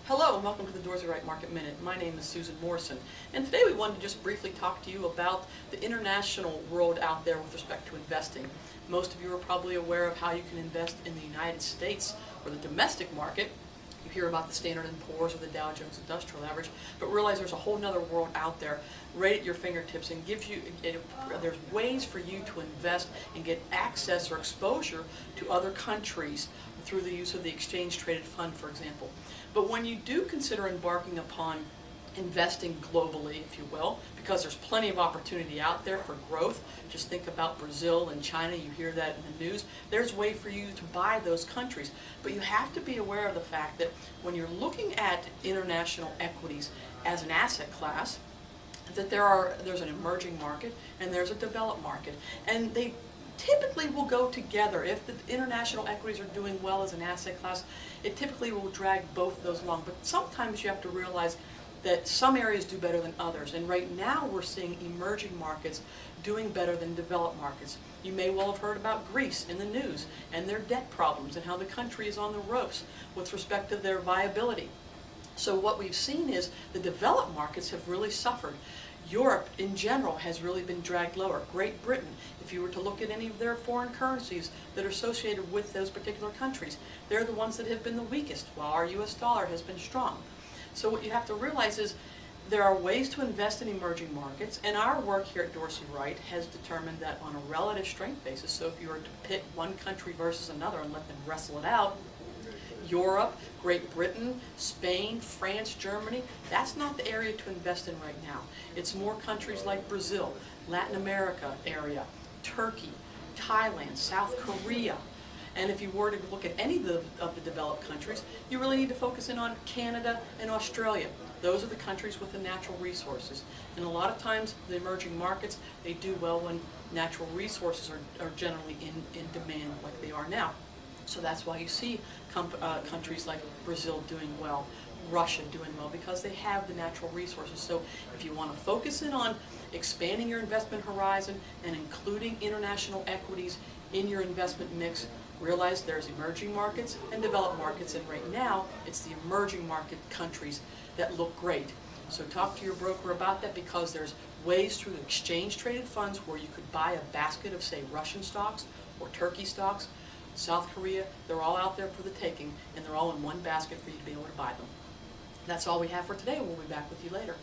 Hello and welcome to the Doors Are Right Market Minute. My name is Susan Morrison, and today we wanted to just briefly talk to you about the international world out there with respect to investing. Most of you are probably aware of how you can invest in the United States or the domestic market. You hear about the Standard & Poor's or the Dow Jones Industrial Average, but realize there's a whole other world out there right at your fingertips and there's ways for you to invest and get access or exposure to other countries through the use of the exchange traded fund, for example. But when you do consider embarking upon investing globally, if you will, because there's plenty of opportunity out there for growth. Just think about Brazil and China, you hear that in the news. There's a way for you to buy those countries. But you have to be aware of the fact that when you're looking at international equities as an asset class, that there's an emerging market and there's a developed market. And they typically will go together. If the international equities are doing well as an asset class, it typically will drag both of those along. But sometimes you have to realize that some areas do better than others. And right now we're seeing emerging markets doing better than developed markets. You may well have heard about Greece in the news and their debt problems and how the country is on the ropes with respect to their viability. So what we've seen is the developed markets have really suffered. Europe in general has really been dragged lower. Great Britain, if you were to look at any of their foreign currencies that are associated with those particular countries, they're the ones that have been the weakest, while our US dollar has been strong. So what you have to realize is there are ways to invest in emerging markets, and our work here at Dorsey Wright has determined that on a relative strength basis, so if you were to pit one country versus another and let them wrestle it out, Europe, Great Britain, Spain, France, Germany, that's not the area to invest in right now. It's more countries like Brazil, Latin America area, Turkey, Thailand, South Korea. And if you were to look at any of the developed countries, you really need to focus in on Canada and Australia. Those are the countries with the natural resources. And a lot of times, the emerging markets, they do well when natural resources are generally in demand like they are now. So that's why you see countries like Brazil doing well, Russia doing well, because they have the natural resources. So if you want to focus in on expanding your investment horizon and including international equities in your investment mix, realize there's emerging markets and developed markets, and right now it's the emerging market countries that look great. So talk to your broker about that, because there's ways through exchange traded funds where you could buy a basket of, say, Russian stocks or Turkey stocks, South Korea. They're all out there for the taking, and they're all in one basket for you to be able to buy them. That's all we have for today, and we'll be back with you later.